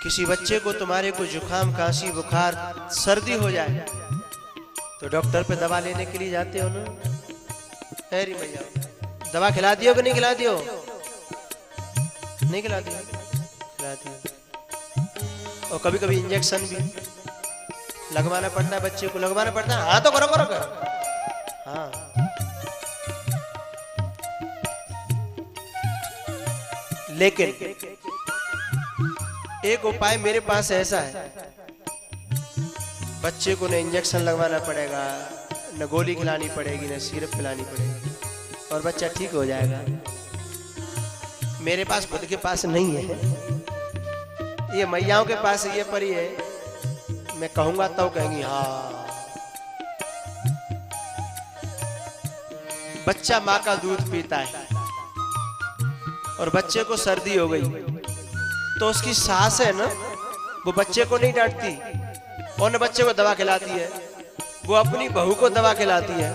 किसी बच्चे को तुम्हारे को जुकाम खांसी बुखार सर्दी हो जाए तो डॉक्टर पे दवा लेने के लिए जाते हो ना? हैरी भैया दवा खिला दियो कि नहीं खिला दियो? नहीं खिला दियो, खिला दियो। और कभी कभी इंजेक्शन भी लगवाना पड़ता है, बच्चे को लगवाना पड़ता है। हाँ तो करो करो करो। हाँ लेकिन एक उपाय मेरे पास ऐसा है, बच्चे को न इंजेक्शन लगवाना पड़ेगा, न गोली खिलानी पड़ेगी, न सिरप पिलानी पड़ेगी और बच्चा ठीक हो जाएगा। मेरे पास खुद के पास नहीं है, ये मैयाओं के पास ये परी है। मैं कहूंगा तो कहेंगी हाँ। बच्चा माँ का दूध पीता है और बच्चे को सर्दी हो गई तो उसकी सास है ना, वो बच्चे को नहीं डांटती और न बच्चे को दवा खिलाती है, वो अपनी बहू को दवा खिलाती है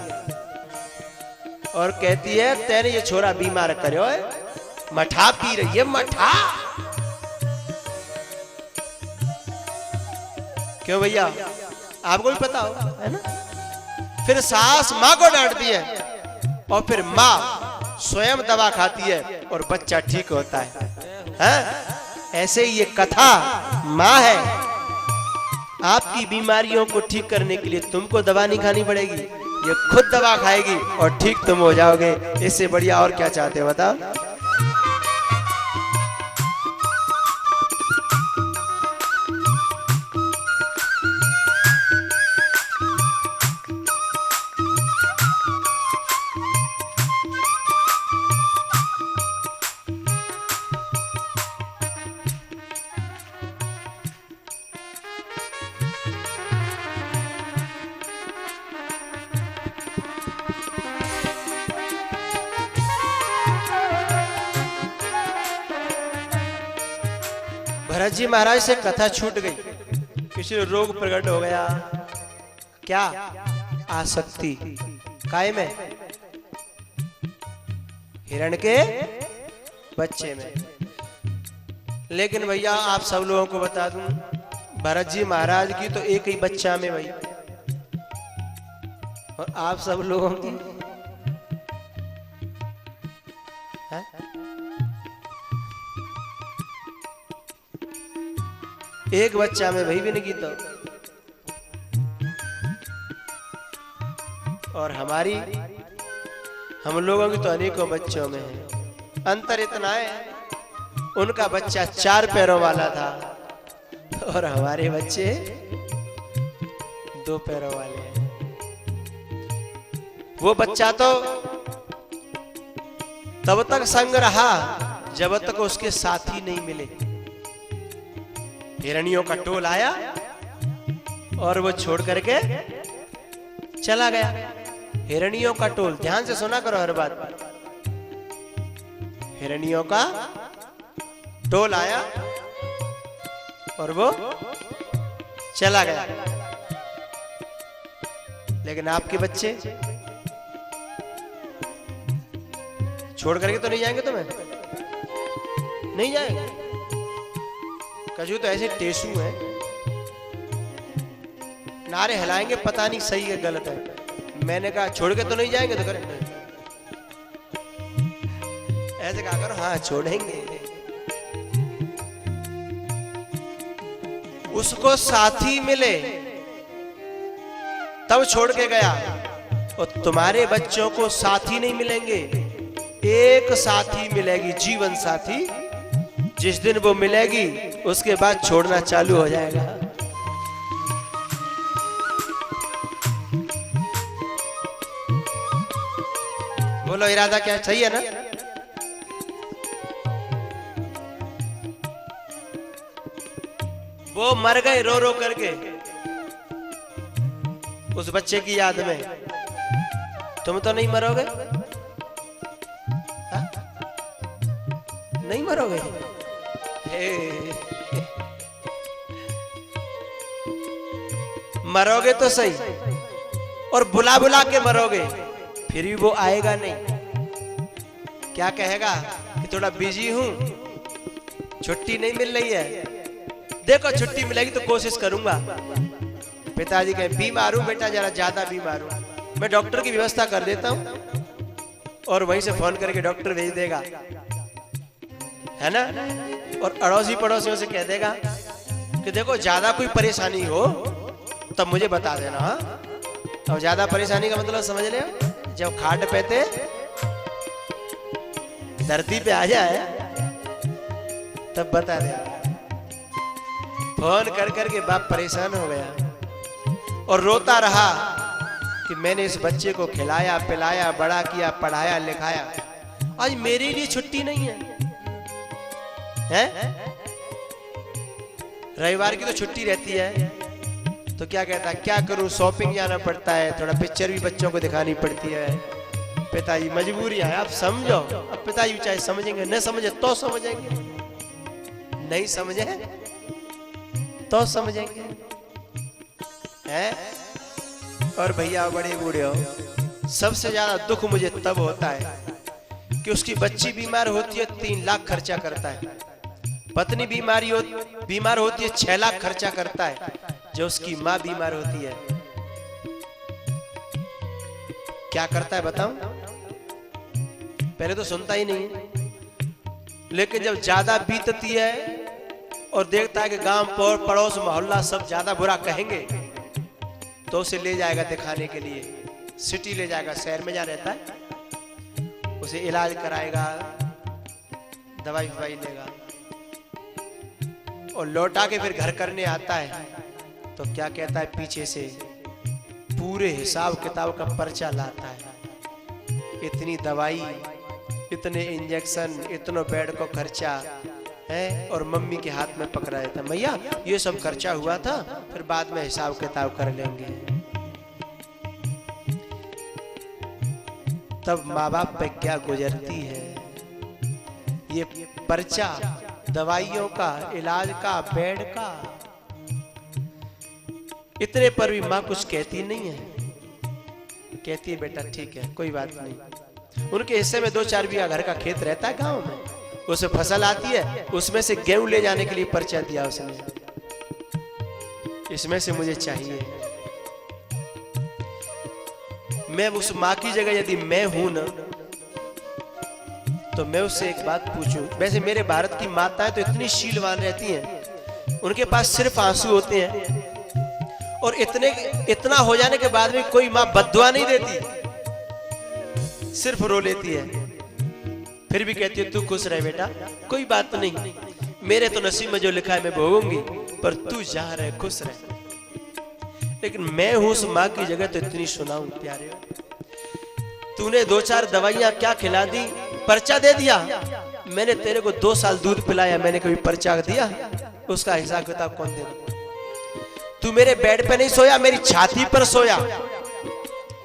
और कहती है तेरे ये छोरा बीमार करो है, मठा पी रही है मठा। क्यों भैया, आपको भी पता हो है ना? फिर सास माँ को डांटती है और फिर माँ स्वयं दवा खाती है और बच्चा ठीक होता है? ऐसे ही ये कथा माँ है। आपकी बीमारियों को ठीक करने के लिए तुमको दवा नहीं खानी पड़ेगी, ये खुद दवा खाएगी और ठीक तुम हो जाओगे। इससे बढ़िया और क्या चाहते हो बताओ? भरत जी महाराज से कथा छूट गई, किसी रोग प्रकट हो गया। क्या? आसक्ति काय में? हिरण के बच्चे में। लेकिन भैया आप सब लोगों को बता दूं, भरत जी महाराज की तो एक ही बच्चा में भाई, और आप सब लोगों की है? एक बच्चा में भाई भी नहीं गीता। और हम लोगों की तो अनेकों बच्चों में है। अंतर इतना है, उनका बच्चा 4 पैरों वाला था और हमारे बच्चे 2 पैरों वाले हैं। वो बच्चा तो तब तक संग रहा जब तक उसके साथी नहीं मिले। हिरणियों का टोल आया और वो छोड़ करके चला गया। हिरणियों का टोल, ध्यान से सुना करो हर बात। हिरणियों का टोल आया और वो चला गया। लेकिन आपके बच्चे छोड़ करके तो नहीं जाएंगे तुम्हें? नहीं जाएंगे। कजू तो ऐसे टेसू है, नारे हिलाएंगे पता नहीं सही है गलत है। मैंने कहा छोड़ के तो नहीं जाएंगे, तो करें नहीं। ऐसे कहा करो हाँ छोड़ेंगे। उसको साथी मिले तब छोड़ के गया, और तुम्हारे बच्चों को साथी नहीं मिलेंगे। एक साथी मिलेगी, जीवन साथी। जिस दिन वो मिलेगी उसके बाद छोड़ना चालू हो जाएगा। बोलो इरादा क्या सही है ना? वो मर गए रो रो करके उस बच्चे की याद में। तुम तो नहीं मरोगे? हा? नहीं मरोगे? मरोगे तो सही, और बुला बुला के मरोगे, फिर भी वो आएगा नहीं। क्या कहेगा कि थोड़ा बिजी हूं, छुट्टी नहीं मिल रही है, देखो छुट्टी मिलेगी तो कोशिश करूंगा। पिताजी कहे बीमार हूं बेटा, जरा ज्यादा बीमार हूं, मैं डॉक्टर की व्यवस्था कर देता हूं और वहीं से फोन करके डॉक्टर भेज देगा, है ना। और अड़ोसी पड़ोसियों से कह देगा कि देखो ज्यादा कोई परेशानी हो तब मुझे बता देना। हाँ, और ज्यादा परेशानी का मतलब समझ ले, जब खाट पे थे धरती पे आ जाए तब बता दे। फोन कर करके बाप परेशान हो गया और रोता रहा कि मैंने इस बच्चे को खिलाया पिलाया बड़ा किया पढ़ाया लिखाया, आज मेरे लिए छुट्टी नहीं है, हैं? रविवार की तो छुट्टी रहती है तो क्या कहता है, क्या करूं, शॉपिंग जाना पड़ता है, थोड़ा पिक्चर भी बच्चों को दिखानी पड़ती है। पिताजी मजबूरी है, आप समझो। अब पिताजी चाहे समझेंगे न समझे तो समझेंगे, नहीं समझे तो समझेंगे, हैं? और भैया बड़े बूढ़े हो, सबसे ज्यादा दुख मुझे तब होता है कि उसकी बच्ची बीमार होती है 3 लाख खर्चा करता है, पत्नी बीमार होती है 6 लाख खर्चा करता है, जो उसकी माँ बीमार होती है क्या करता है बताऊं? पहले तो सुनता ही नहीं, लेकिन जब ज्यादा बीतती है और देखता है कि गांव पड़ोस मोहल्ला सब ज्यादा बुरा कहेंगे तो उसे ले जाएगा दिखाने के लिए, सिटी ले जाएगा, शहर में जा रहता है, उसे इलाज कराएगा, दवाई फवाई लेगा और लौटा के फिर घर करने आता है तो क्या कहता है, पीछे से पूरे हिसाब किताब का पर्चा लाता है, इतनी दवाई, इतने इंजेक्शन, इतना बेड को खर्चा है, और मम्मी के हाथ में पकड़ा देता, भैया ये सब खर्चा हुआ था, फिर बाद में हिसाब किताब कर लेंगे। तब माँ बाप पे क्या गुजरती है, ये पर्चा दवाइयों का, इलाज का, बेड का, इतने पर भी माँ कुछ कहती नहीं है, कहती है बेटा ठीक है कोई बात नहीं। उनके हिस्से में 2-4 बीघा घर का खेत रहता है गांव में, उसमें फसल आती है, उसमें से गेहूं ले जाने के लिए पर्चा दिया उसने, इसमें से मुझे चाहिए। मैं उस माँ की जगह यदि मैं हूं ना तो मैं उससे एक बात पूछूं। वैसे मेरे भारत की माताएं तो इतनी शीलवान रहती हैं, उनके पास सिर्फ आंसू होते हैं और इतना हो जाने के बाद में कोई माँ बद्दुआ नहीं देती, सिर्फ रो लेती है, फिर भी कहती है तू खुश रहे बेटा, कोई बात नहीं, मेरे तो नसीब में जो लिखा है मैं भोगूंगी, पर तू जा रहे खुश रहे। लेकिन मैं हूं उस माँ की जगह तो इतनी सुनाऊं प्यारे, तूने 2-4 दवाइयां क्या खिला दी, पर्चा दे दिया, मैंने तेरे को 2 साल दूध पिलाया, मैंने कभी पर्चा दिया, उसका हिसाब किताब कौन देगा? तू मेरे बेड पे नहीं सोया, मेरी छाती पर सोया,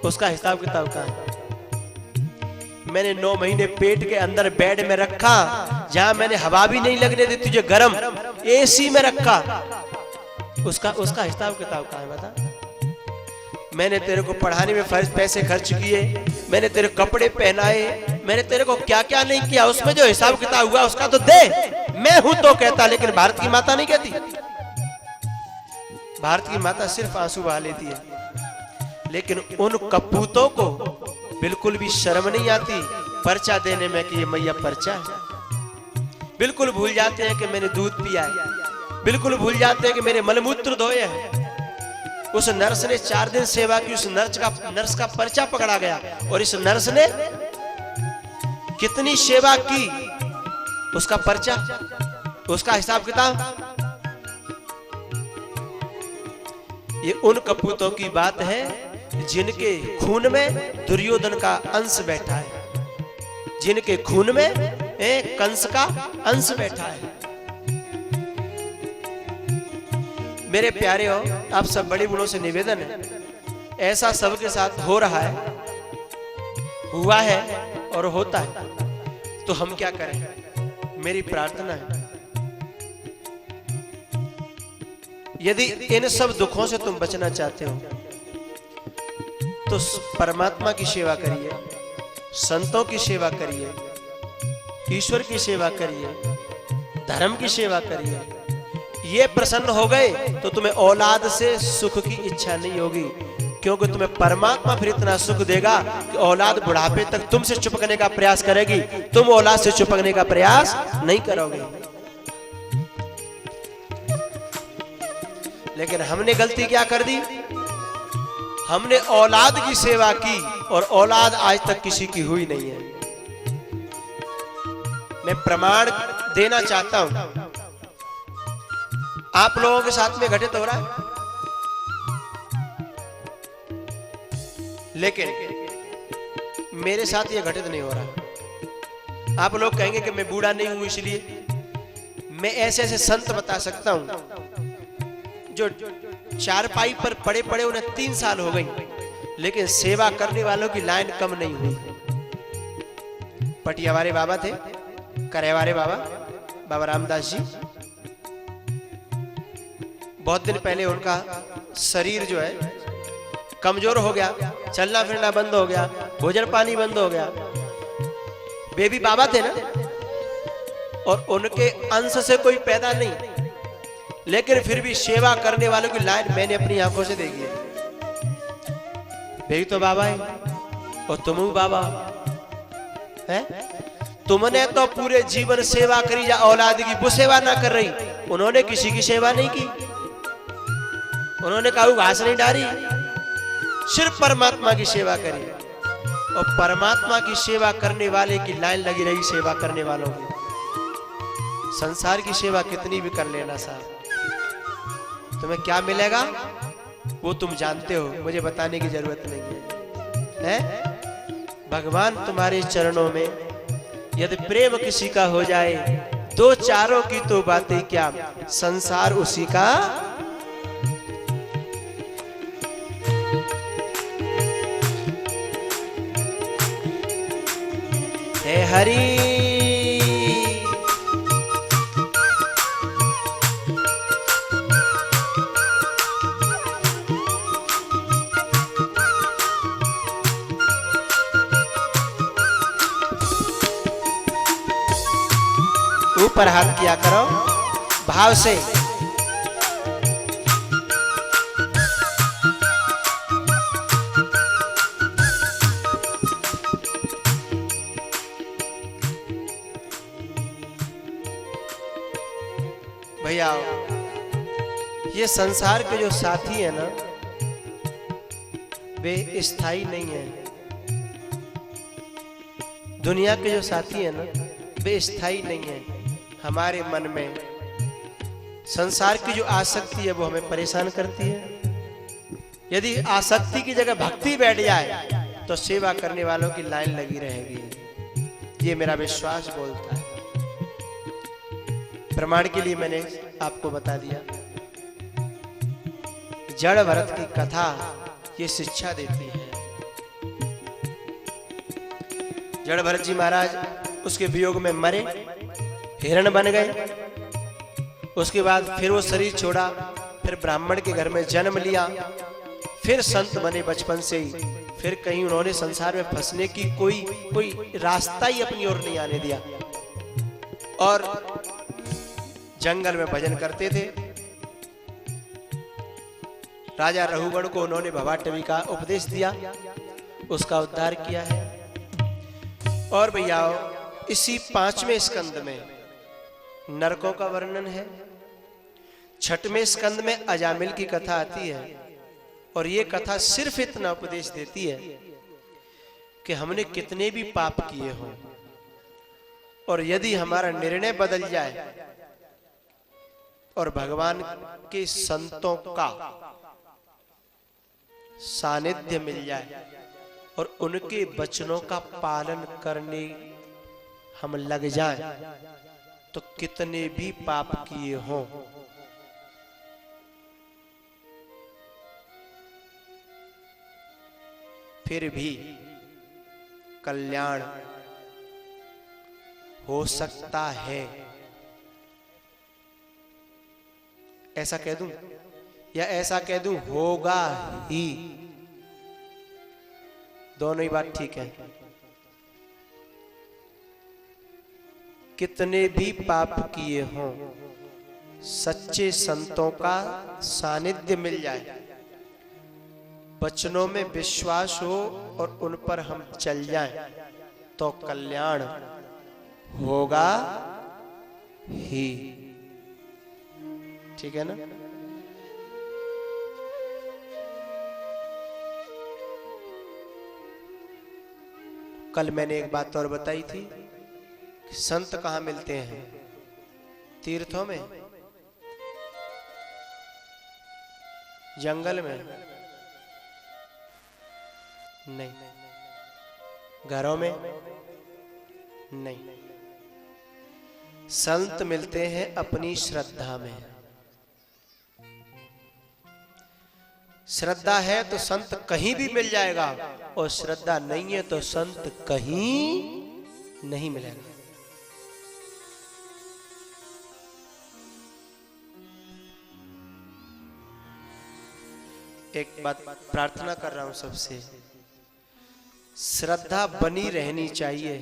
उसका हिसाब किताब कहां है? मैंने 9 महीने पेट के अंदर बेड में रखा, जहां मैंने हवा भी नहीं लगने दी, तुझे गर्म एसी में रखा, उसका हिसाब किताब कहां है बता? मैंने तेरे को पढ़ाने में पैसे खर्च किए, मैंने तेरे कपड़े पहनाए, मैंने तेरे को क्या क्या नहीं किया, उसमें जो हिसाब किताब हुआ उसका तो दे। मैं हूं तो कहता, लेकिन भारत की माता नहीं कहती। भारत की माता सिर्फ आंसू बहा लेती है, लेकिन उन कपूतों को बिल्कुल भी शर्म नहीं आती पर्चा देने में कि ये मैया पर्चा है। बिल्कुल भूल जाते हैं कि मैंने दूध पिया है, बिल्कुल भूल जाते हैं कि मेरे मलमूत्र धोए हैं। उस नर्स ने 4 दिन सेवा की, उस नर्स का पर्चा पकड़ा गया, और इस नर्स ने कितनी सेवा की, उसका पर्चा, उसका हिसाब किताब। ये उन कपूतों की बात है जिनके खून में दुर्योधन का अंश बैठा है, जिनके खून में कंस का अंश बैठा है। मेरे प्यारे हो, आप सब बड़े बूढ़ों से निवेदन है, ऐसा सबके साथ हो रहा है, हुआ है और होता है, तो हम क्या करें? मेरी प्रार्थना है, यदि इन सब दुखों से तुम बचना चाहते हो तो परमात्मा की सेवा करिए, संतों की सेवा करिए, ईश्वर की सेवा करिए, धर्म की सेवा करिए। ये प्रसन्न हो गए तो तुम्हें औलाद से सुख की इच्छा नहीं होगी, क्योंकि तुम्हें परमात्मा फिर इतना सुख देगा कि औलाद बुढ़ापे तक तुमसे चिपकने का प्रयास करेगी, तुम औलाद से चिपकने का प्रयास नहीं करोगे। लेकिन हमने गलती क्या कर दी? हमने औलाद की सेवा की और औलाद आज तक किसी की हुई नहीं है। मैं प्रमाण देना चाहता हूं, आप लोगों के साथ में घटित हो रहा है, लेकिन मेरे साथ ये घटित नहीं हो रहा। आप लोग कहेंगे कि मैं बूढ़ा नहीं हूं, इसलिए मैं ऐसे ऐसे संत बता सकता हूं जो चारपाई पर पड़े पड़े उन्हें 3 साल हो गई, लेकिन सेवा करने वालों की लाइन कम नहीं हुई। पटियावारे बाबा थे, करेवारे बाबा, बाबा रामदास जी। बहुत दिन पहले उनका शरीर जो है कमजोर हो गया, चलना फिरना बंद हो गया, भोजन पानी बंद हो गया। बेबी बाबा थे ना, और उनके अंश से कोई पैदा नहीं, लेकिन फिर भी सेवा करने वालों की लाइन मैंने अपनी आंखों से देखी है। बेबी तो बाबा है और तुम बाबा है। तुमने तो पूरे जीवन सेवा करी, जा औलाद की वो सेवा ना कर रही, उन्होंने किसी की सेवा नहीं की, उन्होंने काऊ घास नहीं डाली, सिर्फ परमात्मा की सेवा करी। और परमात्मा की सेवा करने वाले की लाइन लगी रही सेवा करने वालों की। संसार की सेवा कितनी भी कर लेना साहब, तुम्हें क्या मिलेगा वो तुम जानते हो, मुझे बताने की जरूरत नहीं है। भगवान तुम्हारे चरणों में यदि प्रेम किसी का हो जाए, 2 चारों की तो बातें क्या, संसार उसी का। हे हरि ऊपर हाथ किया करो भाव से। भैया ये संसार के जो साथी है ना, वे स्थायी नहीं है। दुनिया के जो साथी है ना, वे स्थायी नहीं है। हमारे मन में संसार की जो आसक्ति है वो हमें परेशान करती है। यदि आसक्ति की जगह भक्ति बैठ जाए तो सेवा करने वालों की लाइन लगी रहेगी, ये मेरा विश्वास बोलता है। प्रमाण के लिए मैंने आपको बता दिया, जड़ भरत की कथा ये शिक्षा देती है। जड़ भरत जी महाराज उसके वियोग में मरे, हिरण बन गए। उसके बाद फिर वो शरीर छोड़ा, फिर ब्राह्मण के घर में जन्म लिया, फिर संत बने बचपन से ही। फिर कहीं उन्होंने संसार में फंसने की कोई रास्ता ही अपनी ओर नहीं आने दिया, और जंगल में भजन करते थे। राजा रघुगण को उन्होंने भवाटवी का उपदेश दिया, उसका उद्धार किया है। और भैया इसी 5वें स्कंद में नरकों का वर्णन है, 6वें स्कंद में अजामिल की कथा आती है। और ये कथा सिर्फ इतना उपदेश देती है कि हमने कितने भी पाप किए हों, और यदि हमारा निर्णय बदल जाए और भगवान के संतों का सानिध्य मिल जाए और उनके वचनों का पालन करने हम लग जाएं, तो कितने भी पाप किए हों फिर भी कल्याण हो सकता है। ऐसा कह दूं या ऐसा कह दूं होगा ही, दोनों ही बात ठीक है। कितने भी पाप किए हों सच्चे संतों का सानिध्य मिल जाए, वचनों में विश्वास हो और उन पर हम चल जाएं, तो कल्याण होगा ही। ठीक है ना? कल मैंने एक बात और बताई थी कि संत कहाँ मिलते हैं? तीर्थों में, जंगल में नहीं, घरों में नहीं। संत मिलते हैं अपनी श्रद्धा में। श्रद्धा है तो संत कहीं भी मिल जाएगा, और श्रद्धा नहीं है तो संत कहीं नहीं मिलेगा। एक बात प्रार्थना कर रहा हूं सबसे, श्रद्धा बनी रहनी चाहिए।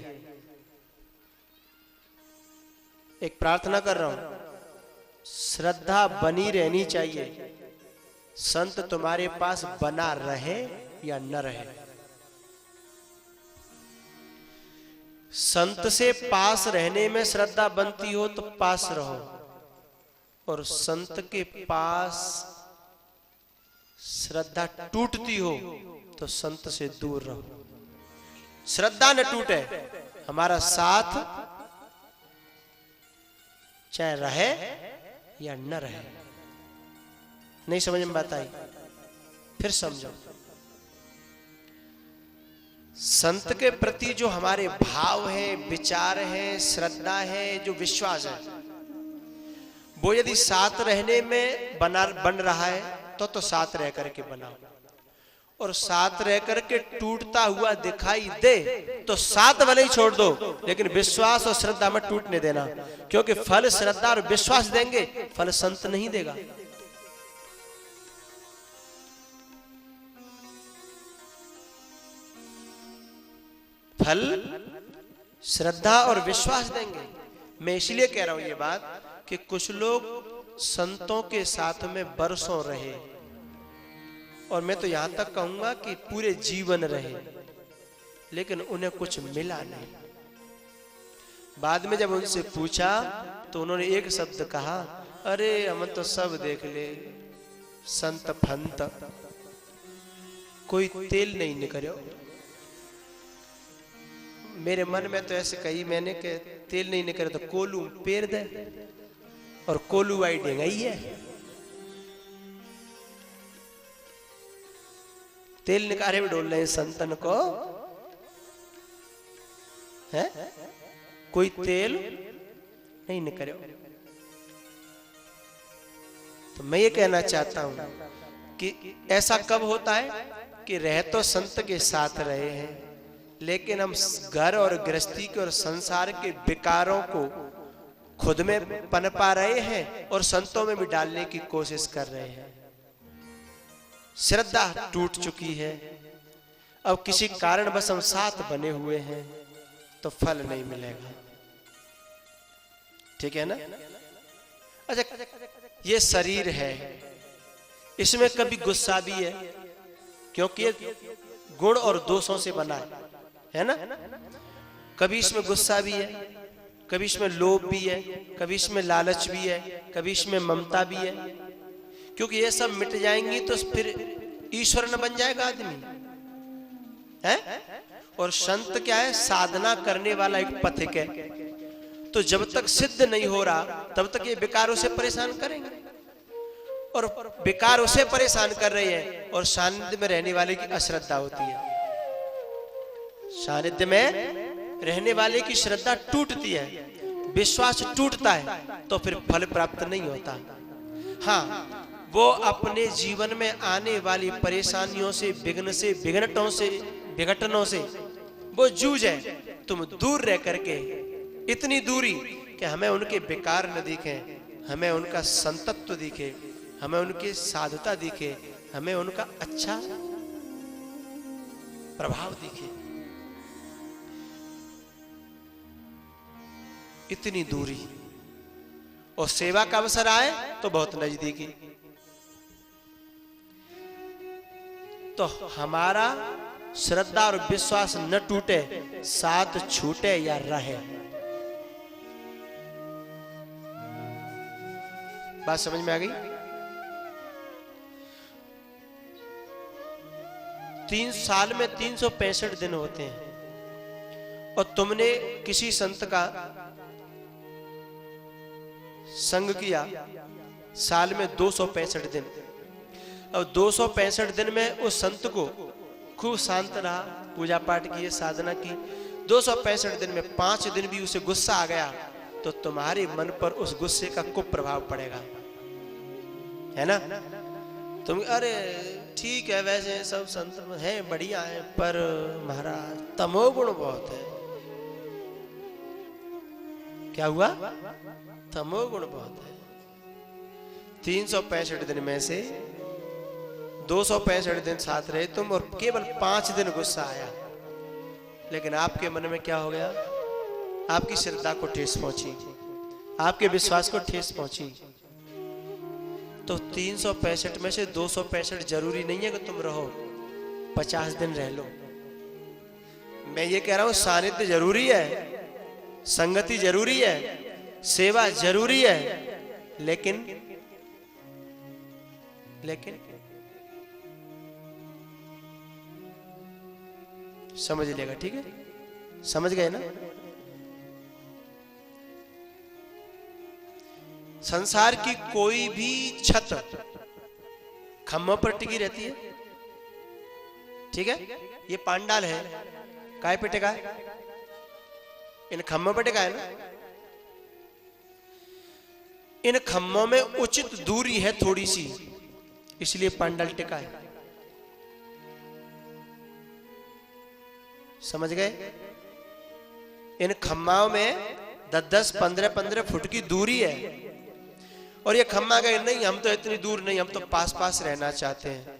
एक प्रार्थना कर रहा हूं, श्रद्धा बनी रहनी चाहिए। संत तुम्हारे पास बना रहे या न रहे, संत से पास रहने में श्रद्धा बनती हो तो पास रहो, और संत के पास श्रद्धा टूटती हो तो संत से दूर रहो। श्रद्धा न टूटे, हमारा साथ चाहे रहे या न रहे। नहीं समझ में बात आई? फिर समझो। संत के प्रति जो हमारे भाव है, विचार है, श्रद्धा है, जो विश्वास है, वो यदि साथ रहने में बन रहा है तो साथ रह करके बनाओ, और साथ रह करके टूटता हुआ दिखाई दे तो साथ भले ही छोड़ दो, लेकिन विश्वास और श्रद्धा में टूटने देना, क्योंकि फल श्रद्धा और विश्वास देंगे, फल संत नहीं देगा। फल श्रद्धा और विश्वास देंगे। मैं इसलिए कह रहा हूं ये बात कि कुछ लोग संतों के साथ में बरसों रहे, और मैं तो यहां तक कहूंगा कि पूरे जीवन रहे, लेकिन उन्हें कुछ मिला नहीं। बाद में जब उनसे पूछा तो उन्होंने एक शब्द कहा, अरे हम तो सब देख ले, संत फंत, कोई तेल नहीं निकलो। मेरे मन में तो ऐसे कही मैंने कि तेल नहीं निकले तो कोलू पेर दे, और कोलू आई डेंगाई है। तेल निकाले में डोल रहे संतन को है, कोई तेल नहीं निकले। तो मैं ये कहना चाहता हूं कि ऐसा कब होता है कि रह तो संत के साथ रहे हैं, लेकिन हम घर और गृहस्थी के और संसार के विकारों को खुद में पनपा रहे हैं और संतों में भी डालने की कोशिश कर रहे हैं। श्रद्धा टूट चुकी है, अब किसी कारण बस हम साथ बने हुए हैं तो फल नहीं मिलेगा। ठीक है ना? अच्छा, ये शरीर है, इसमें कभी गुस्सा भी है, क्योंकि ये गुण और दोषों से बना है ना? कभी इसमें गुस्सा भी है, कभी इसमें लोभ भी है, कभी इसमें लालच भी है, कभी इसमें ममता भी है, क्योंकि ये सब मिट जाएंगी तो फिर ईश्वर न बन जाएगा आदमी है। और संत क्या है? साधना करने वाला एक पथिक है। तो जब तक सिद्ध नहीं हो रहा तब तक ये विकारों से परेशान करेंगे, और विकार उसे परेशान कर रहे हैं, और सानिध्य में रहने वाले की अश्रद्धा होती है। सानिध्य में रहने वाले की श्रद्धा टूटती है, विश्वास टूटता है, तो फिर फल प्राप्त नहीं होता। हाँ, वो अपने जीवन में आने वाली परेशानियों से, विघ्न से, विघटनों से वो जूझ है। तुम दूर रह करके, इतनी दूरी कि हमें उनके विकार न दिखे, हमें उनका संतत्व दिखे, हमें उनकी साधुता दिखे, हमें उनका अच्छा प्रभाव दिखे। इतनी दूरी, और सेवा का अवसर आए तो बहुत नजदीकी। तो हमारा श्रद्धा और विश्वास न टूटे, साथ छूटे या रहे। बात समझ में आ गई? 3 साल में 365 दिन होते हैं और तुमने किसी संत का संग किया साल में 265 दिन, और 265 दिन में उस संत को खूब शांत रहा, पूजा पाठ किए, साधना की, 265 दिन में 5 दिन भी उसे गुस्सा आ गया तो तुम्हारे मन पर उस गुस्से का कुप्रभाव पड़ेगा, है ना? तुम अरे ठीक है वैसे सब संत हैं बढ़िया है, पर महाराज तमोगुण बहुत है। क्या हुआ? तमोगुण बहुत है। 365 दिन में से 265 दिन साथ रहे तुम और केवल 5 दिन गुस्सा आया, लेकिन आपके मन में क्या हो गया? आपकी श्रद्धा को ठेस पहुंची, आपके विश्वास को ठेस पहुंची। तो 365 में से 265 जरूरी नहीं है कि तुम रहो, 50 दिन रह लो। मैं ये कह रहा हूं सानिध्य जरूरी है, संगति जरूरी है, सेवा जरूरी है, लेकिन समझ लेगा, ठीक है? समझ गए ना? संसार की कोई भी छत खम्भों पर टिकी रहती है, ठीक है? ये पांडाल है, काय पे टिका है? इन खम्भों पर टिका है ना? इन खम्भों में उचित दूरी है थोड़ी सी, इसलिए पांडाल टिका है। समझ गए? इन खम्भाओं में 10-10, 15-15 फुट की दूरी है, और ये खम्भा गए नहीं हम तो इतनी दूर नहीं, हम तो पास पास रहना चाहते हैं,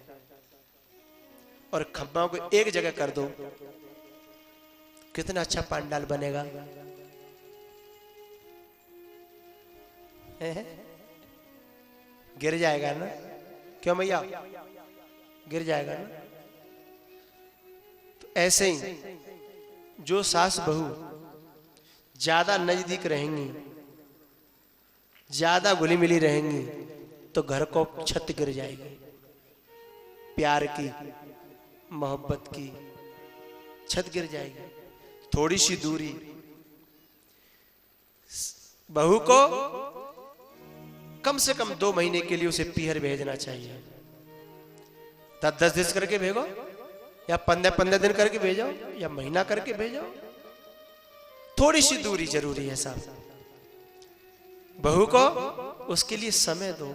और खम्भाओं को एक जगह कर दो, कितना अच्छा पंडाल बनेगा। गिर जाएगा ना? क्यों भैया? गिर जाएगा ना? तो ऐसे ही जो सास बहू ज्यादा नजदीक रहेंगी, ज्यादा घुली मिली रहेंगी, तो घर को छत गिर जाएगी। प्यार की, मोहब्बत की छत गिर जाएगी। थोड़ी सी दूरी, बहू को कम से कम 2 महीने के लिए उसे पीहर भेजना चाहिए। 10-10 दिन करके भेजो, या 15-15 दिन करके भेजो, या महीना करके भेजो। थोड़ी सी दूरी जरूरी है साहब। बहू को उसके लिए समय दो।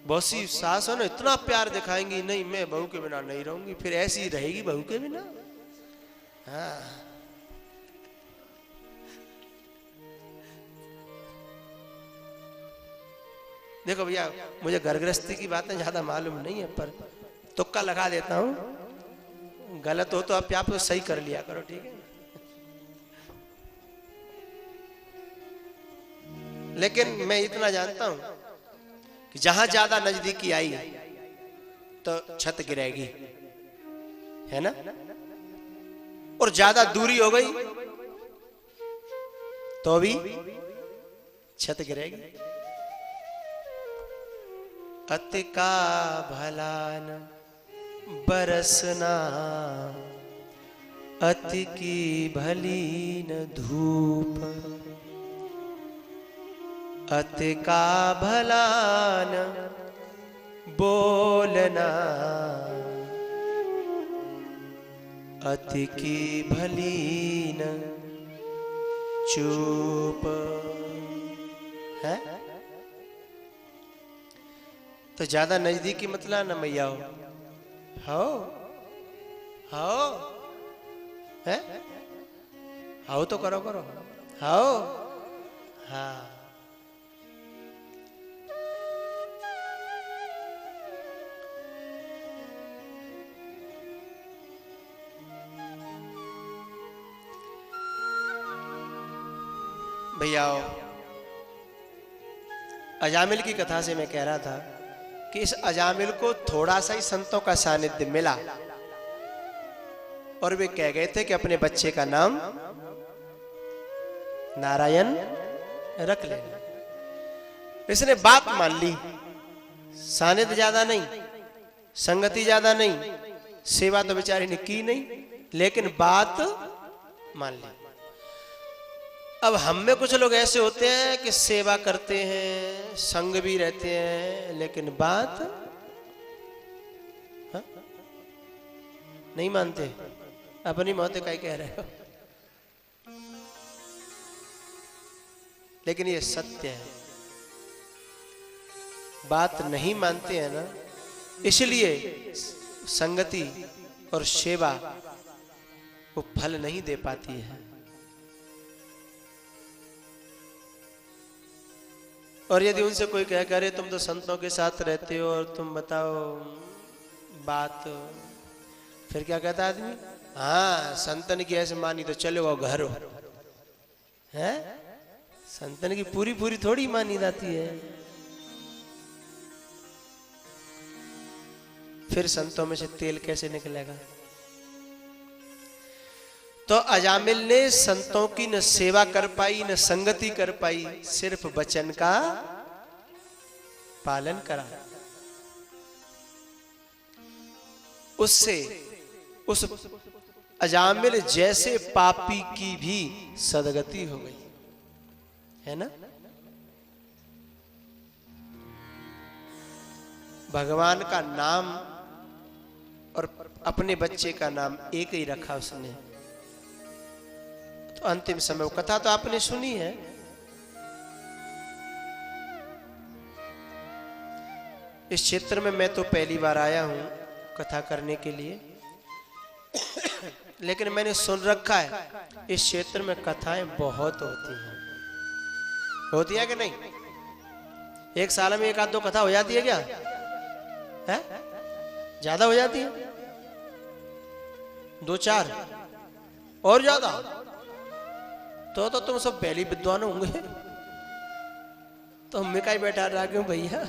बहुत सी सास हो ना इतना प्यार दिखाएंगी, नहीं मैं बहू के बिना नहीं रहूंगी, फिर ऐसी ही रहेगी बहू के बिना। हाँ, देखो भैया, मुझे घर गृहस्थी की बातें ज्यादा मालूम नहीं है, पर तुक्का लगा देता हूं। गलत हो तो आप आप सही कर लिया करो, ठीक है? लेकिन मैं इतना जानता हूं कि जहां ज्यादा नजदीकी आई तो छत गिरेगी, है ना? और ज्यादा दूरी हो गई तो भी छत गिरेगी। अति का भला न बरसना, अति की भली न धूप, अति का भला न बोलना, अति की भली न चुप। है तो ज्यादा नजदीकी मतलब ना मैया हो है, हाउ तो करो हाउ। हाँ, भैया अजामिल की कथा से मैं कह रहा था कि इस अजामिल को थोड़ा सा ही संतों का सानिध्य मिला और वे कह गए थे कि अपने बच्चे का नाम नारायण रख लेना। इसने बात मान ली, सानिध्य ज्यादा नहीं, संगति ज्यादा नहीं, सेवा तो बेचारे ने की नहीं, लेकिन बात मान ली। अब हम में कुछ लोग ऐसे होते हैं कि सेवा करते हैं, संग भी रहते हैं, लेकिन बात हा? नहीं मानते। अपनी मौत का ही कह रहे हो, लेकिन ये सत्य है, बात नहीं मानते हैं ना, इसलिए संगति और सेवा वो फल नहीं दे पाती है। और यदि उनसे कोई कह करे तुम तो संतों के साथ रहते हो और तुम बताओ बात, फिर क्या कहता आदमी? हाँ, संतन की ऐसे मानी तो चलो वो घर हो, है? संतन की पूरी पूरी थोड़ी मानी जाती है। फिर संतों में से तेल कैसे निकलेगा? तो अजामिल ने संतों की न सेवा कर पाई, न संगति कर पाई, सिर्फ वचन का पालन करा। उससे उस अजामिल जैसे पापी की भी सदगति हो गई, है ना? भगवान का नाम और अपने बच्चे का नाम एक ही रखा उसने। तो अंतिम समय वो कथा तो आपने सुनी है। इस क्षेत्र में मैं तो पहली बार आया हूं कथा करने के लिए, लेकिन मैंने सुन रखा है इस क्षेत्र में कथाएं बहुत होती हैं। होती है कि नहीं? एक साल में एक आध दो कथा हो जाती है क्या? है? ज्यादा हो जाती है? दो चार और ज्यादा? तो तुम सब पहली विद्वान होंगे, तो हम में का ही बैठा रहा क्यों भैया?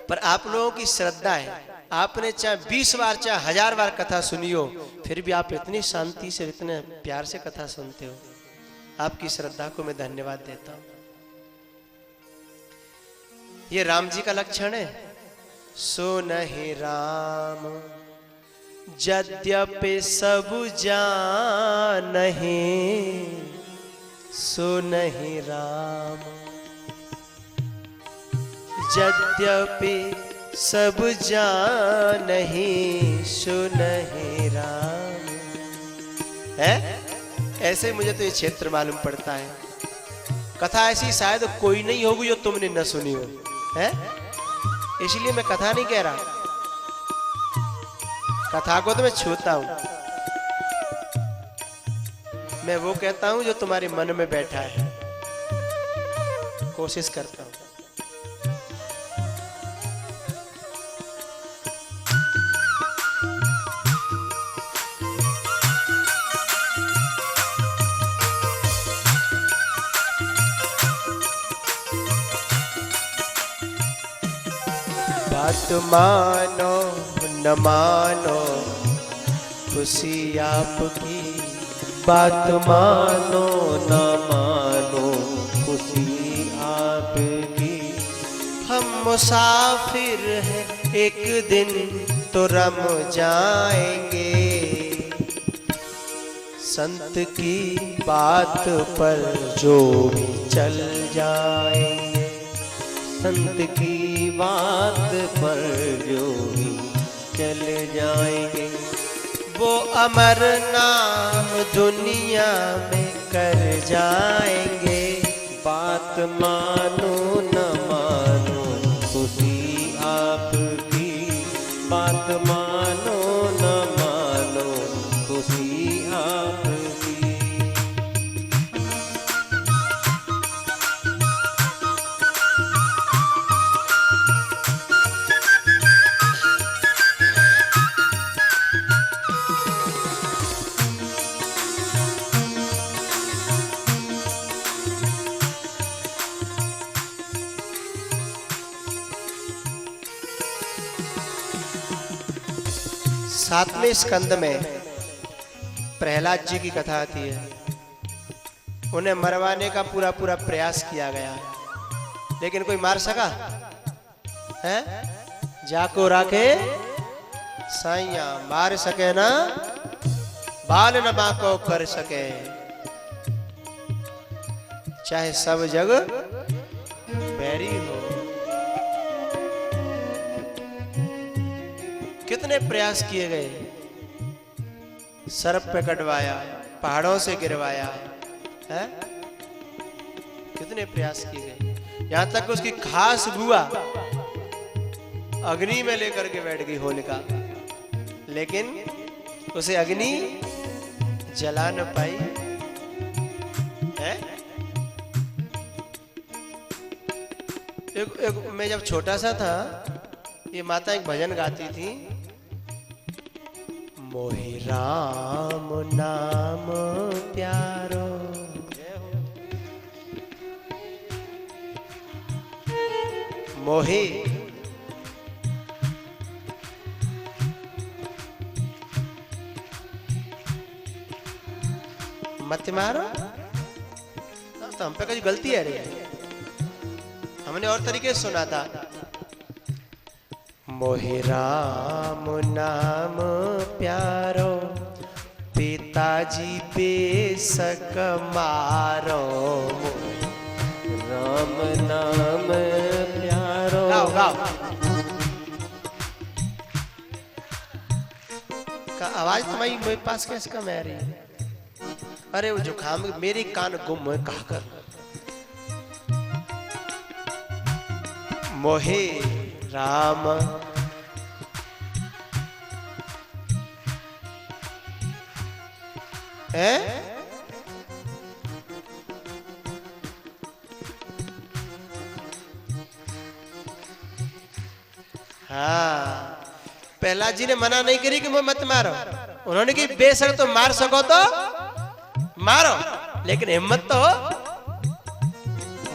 पर आप लोगों की श्रद्धा है, आपने चाहे 20 बार चाहे 1000 बार कथा सुनी हो, फिर भी आप इतनी शांति से इतने प्यार से कथा सुनते हो। आपकी श्रद्धा को मैं धन्यवाद देता हूं। ये राम जी का लक्षण है। सो नहीं राम यद्यपि सब जानहि, सो नहीं राम यद्यपि सब जानहि, सो नहीं राम। है ऐसे मुझे तो ये क्षेत्र मालूम पड़ता है। कथा ऐसी शायद कोई नहीं होगी जो तुमने न सुनी हो, है? इसलिए मैं कथा नहीं कह रहा, कथा को तो मैं छूता हूं। मैं वो कहता हूं जो तुम्हारे मन में बैठा है, कोशिश करता हूं। बात मानो न मानो खुशी आपकी, बात मानो न मानो खुशी आपकी। हम मुसाफिर हैं, एक दिन तो रम जाएंगे, संत की बात पर जो भी चल जाएंगे, संत की बात पर जो भी चल जाएंगे, वो अमर नाम दुनिया में कर जाएंगे। बात मानो न मानो खुशी आपकी, बात मानो न मानो खुशी आपकी। 7वें स्कंद में प्रहलाद जी की कथा आती है। उन्हें मरवाने का पूरा पूरा प्रयास किया गया, लेकिन कोई मार सका है? जाको राखे साइया, मार सके ना बाल न बाको कर सके, चाहे सब जग बैरी हो। कितने प्रयास किए गए, सर्प पे कटवाया, पहाड़ों से गिरवाया है, कितने प्रयास किए गए। यहां तक उसकी खास बुआ अग्नि में लेकर के बैठ गई होलिका, लेकिन उसे अग्नि जला न पाई है। मैं जब छोटा सा था, ये माता एक भजन गाती थी, मोहि राम नाम प्यारो, मोहि मत मारो। तो हम पे कुछ गलती है रे, हमने और तरीके से सुना था, मोहि राम नाम प्यारो, पिताजी बेशक मारो, राम नाम प्यारो। गाओ गाओ का आवाज तुम्हारी मेरे पास कैसे कम आ रही है? अरे वो जुकाम, मेरे कान गुम है, कहा कर। मोहे राम है, हाँ, प्रहलाद जी ने मना नहीं करी कि मत मारो, उन्होंने की बेशक तो मार सको तो मारो, लेकिन हिम्मत तो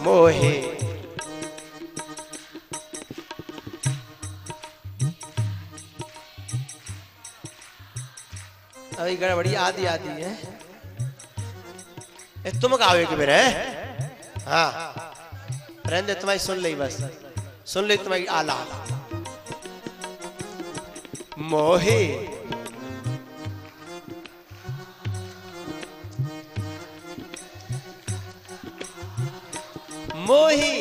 मोहे। अभी गड़बड़ी आदि आदि है, तुम गाओ कि मेरे, हाँ रहने तुम्हारी सुन ली, बस सुन ली तुम्हारी आला। मोहे मोही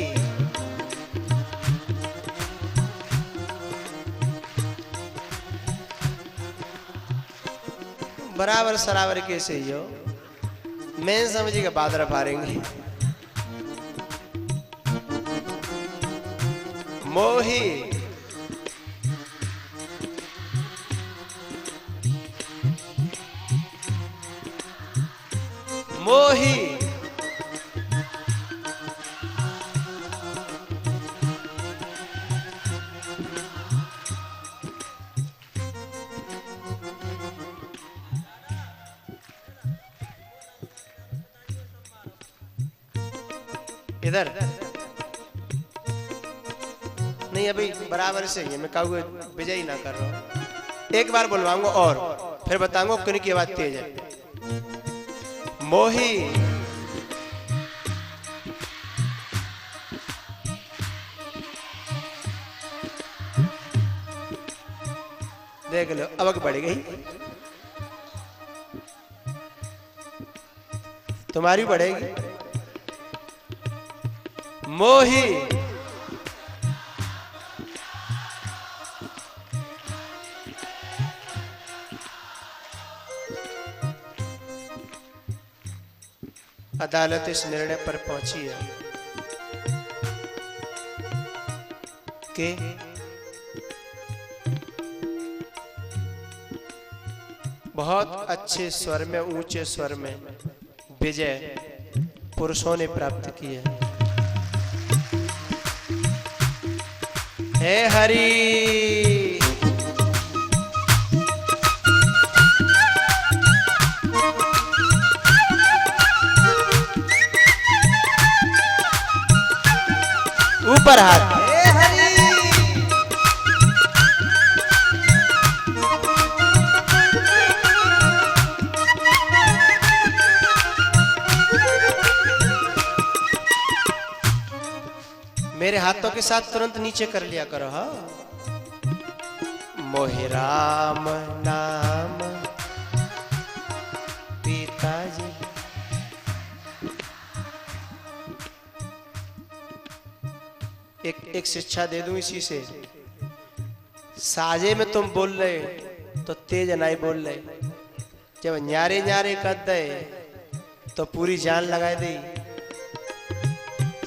बराबर सराबर कैसे ही हो, मैं समझी के बादर फारेंगे। मोही मोही इधर नहीं, अभी बराबर से ही है, मैं कहूँ विजय ना कर रहा हूं। एक बार बुलवाऊंगा और फिर बताऊंगा किन की आवाज तेज है। मोही देख लो, अब बढ़ गई, तुम्हारी बढ़ेगी। मोही अदालत इस निर्णय पर पहुंची है कि बहुत अच्छे स्वर में, ऊंचे स्वर में विजय पुरुषों ने प्राप्त की है। हे हरि, ऊपर हाथ, हे हरि, मेरे हाथों के साथ तुरंत नीचे कर लिया करो। हाँ, मोहि राम नाम पिताजी। एक शिक्षा दे दूं इसी से। साजे में तुम बोल रहे तो तेज नहीं बोल रहे, जब न्यारे न्यारे कर दे तो पूरी जान लगा दे।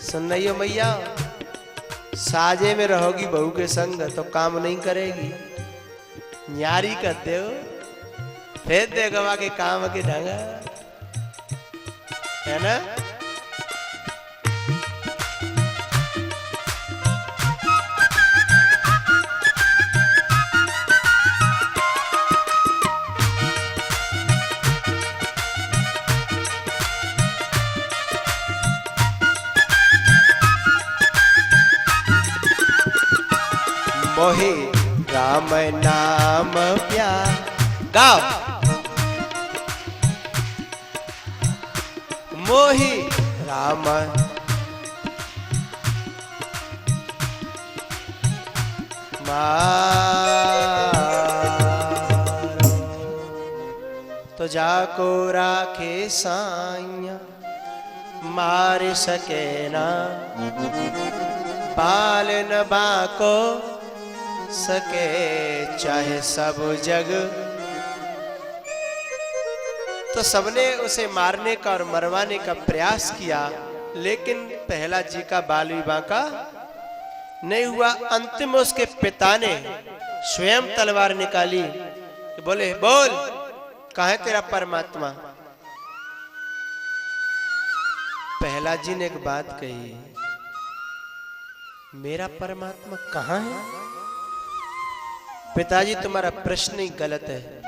सुन रही हो मैया, साजे में रहोगी बहू के संग तो काम नहीं करेगी। न्यारी कर दे फिर देगा के काम के ढंग, है ना। मोहि राम नाम प्यार गाओ। मोहि राम मारो तो जाको राखे साइया, मार सके ना पाल न बाको सके चाहे सब जग। तो सबने उसे मारने का और मरवाने का प्रयास किया, लेकिन प्रहलाद जी का बाल विवाह का नहीं हुआ। अंतिम में उसके पिता ने स्वयं तलवार निकाली, बोले बोल कहाँ है तेरा परमात्मा। प्रहलाद जी ने एक बात कही, मेरा परमात्मा कहाँ है। पिताजी तुम्हारा प्रश्न ही गलत है,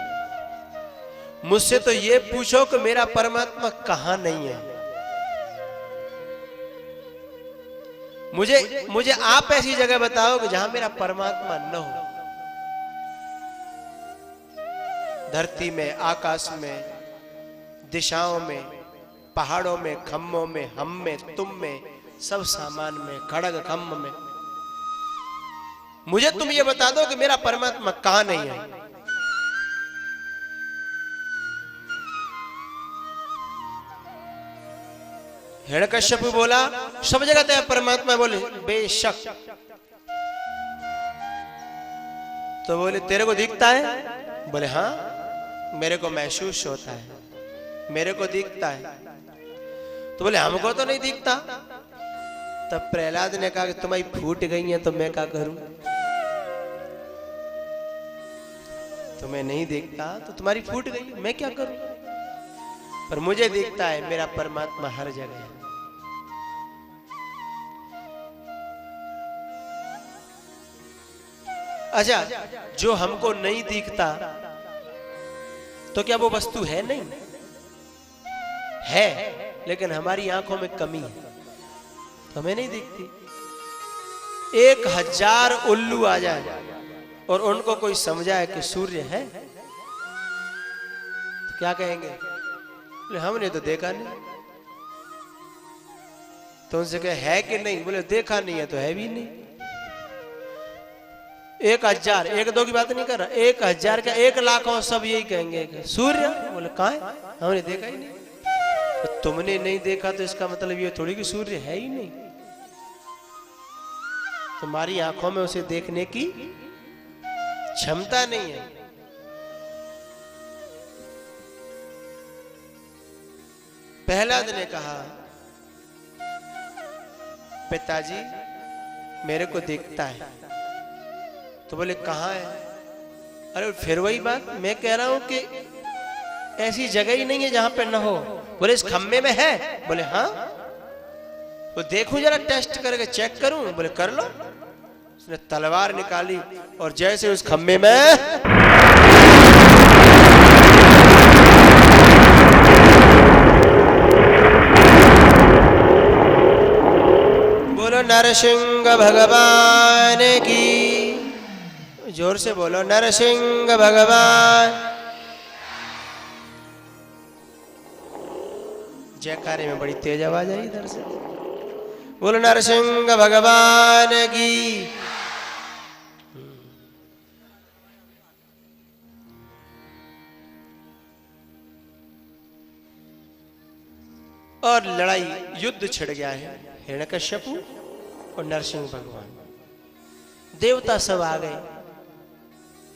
मुझसे तो ये पूछो कि मेरा परमात्मा कहाँ नहीं है। मुझे आप ऐसी जगह बताओ कि जहां मेरा परमात्मा न हो। धरती में, आकाश में, दिशाओं में, पहाड़ों में, खम्भों में, हम में, तुम में, सब सामान में, खड़ग खम्भ में। मुझे तुम ये बता दो कि मेरा परमात्मा कहां नहीं है। हिरण्यकश्यप बोला सब जगह तेरा परमात्मा। बोले बेशक। तो बोले तेरे को दिखता है। बोले हाँ मेरे को महसूस होता है, मेरे को दिखता है। तो बोले हमको तो नहीं दिखता। तब प्रहलाद ने कहा कि तुम्हारी फूट गई है तो मैं क्या करूं। तुम्हें नहीं दिखता तो तुम्हारी फूट गई, मैं क्या करूं। पर मुझे दिखता है, मेरा परमात्मा हर जगह है। अच्छा, जो हमको नहीं दिखता तो क्या वो वस्तु है? नहीं है, लेकिन हमारी आंखों में कमी है तो हमें नहीं दिखती। 1000 उल्लू आ जाए और उनको कोई समझाए कि सूर्य है तो क्या कहेंगे? हमने तो देखा नहीं। तो उनसे कहे है कि नहीं? बोले देखा नहीं है तो है भी नहीं। 1000, 1-2 की बात नहीं कर रहा, 1000 का 1,00,000 सब यही कहेंगे सूर्य। बोले कहाँ है? हमने देखा ही नहीं। तो तुमने नहीं देखा तो इसका मतलब ये थोड़ी कि सूर्य है ही नहीं। तुम्हारी आंखों में उसे देखने की क्षमता नहीं है। प्रहलाद ने कहा पिताजी मेरे को दिखता है। तो बोले कहाँ है? अरे फिर वही बात मैं कह रहा हूं कि ऐसी जगह ही नहीं है जहां पे न हो। बोले इस खम्भे में है? बोले हाँ। वो देखूं जरा, टेस्ट करके चेक करूं? बोले कर लो। उसने तलवार निकाली और जैसे उस खम्भे में बोलो नरसिंह भगवान की, जोर से बोलो नरसिंह भगवान। जयकारे में बड़ी तेज आवाज आई इधर से। बोल नरसिंह भगवान की। और लड़ाई युद्ध छिड़ गया है हिरण्यकश्यपु और नरसिंह भगवान। देवता सब आ गए,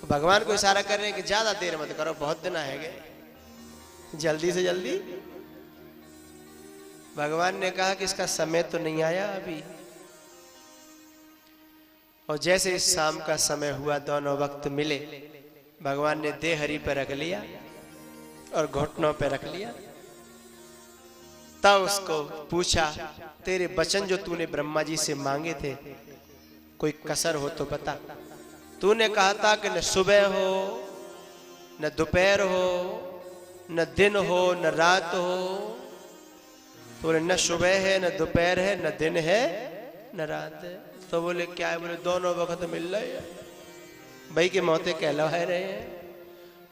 भगवान को इशारा कर रहे हैं कि ज्यादा देर मत करो, बहुत दिन है गए, जल्दी से जल्दी। भगवान ने कहा कि इसका समय तो नहीं आया अभी। और जैसे इस शाम का समय हुआ, दोनों वक्त मिले, भगवान ने देह हरि पर रख लिया और घुटनों पर रख लिया। तब उसको पूछा, तेरे वचन जो तूने ब्रह्मा जी से मांगे थे, कोई कसर हो तो बता। तूने कहा था कि न सुबह हो, न दोपहर हो, न दिन हो, न रात हो। तो बोले न सुबह है, न दोपहर है, न दिन है, न रात है। तो बोले क्या है? बोले दोनों वक्त मिल रहे हैं, भाई के मौते कहला रहे हैं।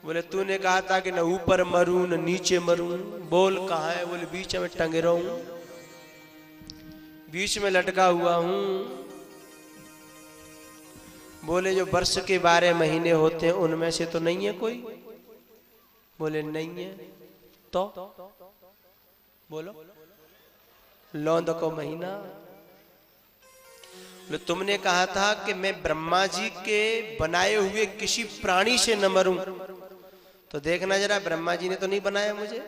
बोले तूने कहा था कि न ऊपर मरूं न नीचे मरूं। बोल कहाँ है? बोले बीच में टंगे रहूं, बीच में लटका हुआ हूं। बोले जो वर्ष के 12 महीने होते हैं उनमें से तो नहीं है कोई? बोले नहीं है। तो बोलो लौंद को महीना। बोले तुमने कहा था कि मैं ब्रह्मा जी के बनाए हुए किसी प्राणी से न मरूं। तो देखना जरा, ब्रह्मा जी ने तो नहीं बनाया मुझे।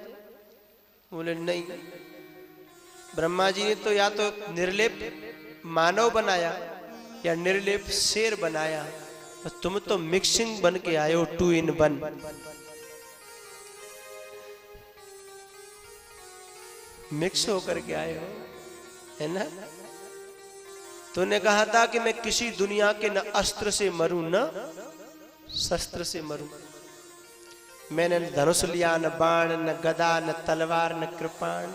बोले नहीं, ब्रह्मा जी ने तो या तो निर्लेप मानव बनाया या निर्लेप शेर बनाया, और तुम तो मिक्सिंग बन के आए हो, 2 in 1। मिक्स होकर के आए हो, है ना। तूने कहा था कि मैं किसी दुनिया के न अस्त्र से मरूं न शस्त्र से मरूं। मैंने न धनुष लिया, न बाण, न गदा, न तलवार, न कृपाण।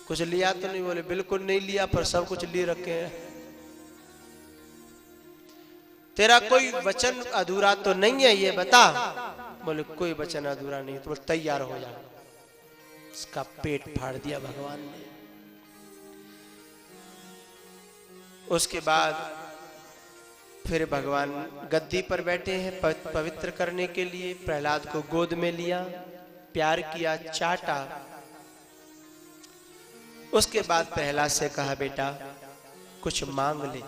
कुछ लिया तो नहीं? बोले बिल्कुल नहीं लिया, पर सब कुछ लिए रखे हैं। तेरा कोई वचन अधूरा तो नहीं है, ये बता। बोले कोई वचन अधूरा नहीं। तो तैयार हो जा। इसका पेट फाड़ दिया भगवान ने। उसके बाद फिर भगवान गद्दी पर बैठे हैं पवित्र करने के लिए। प्रहलाद को गोद में लिया, प्यार किया, चाटा। उसके बाद प्रहलाद से कहा, बेटा कुछ मांग ले।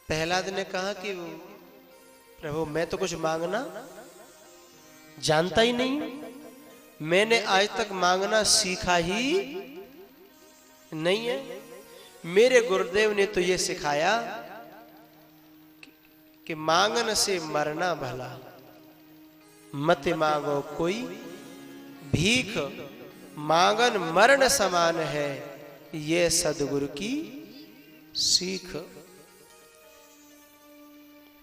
प्रहलाद ने कहा कि प्रभु मैं तो कुछ मांगना जानता ही नहीं, मैंने आज तक मांगना सीखा ही नहीं है। मेरे गुरुदेव ने तो ये सिखाया कि मांगन से मरना भला, मत मांगो कोई भीख, मांगन मरण समान है, ये सदगुरु की सीख।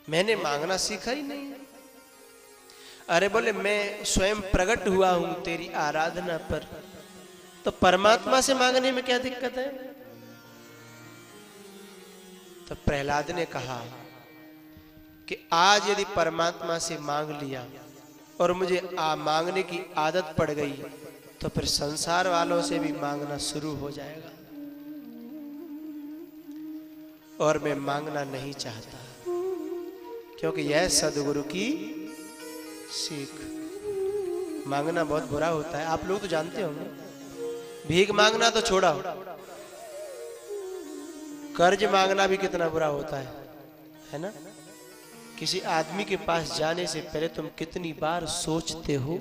मैंने मांगना सीखा ही नहीं। अरे बोले मैं स्वयं प्रकट हुआ हूं तेरी आराधना पर, तो परमात्मा से मांगने में क्या दिक्कत है? तो प्रहलाद ने कहा कि आज यदि परमात्मा से मांग लिया और मुझे मांगने की आदत पड़ गई, तो फिर संसार वालों से भी मांगना शुरू हो जाएगा, और मैं मांगना नहीं चाहता, क्योंकि यह सदगुरु की सीख। मांगना बहुत बुरा होता है, आप लोग तो जानते होंगे। भीख मांगना तो छोड़ा, कर्ज मांगना भी कितना बुरा होता है ना। किसी आदमी के पास जाने से पहले तुम कितनी बार सोचते हो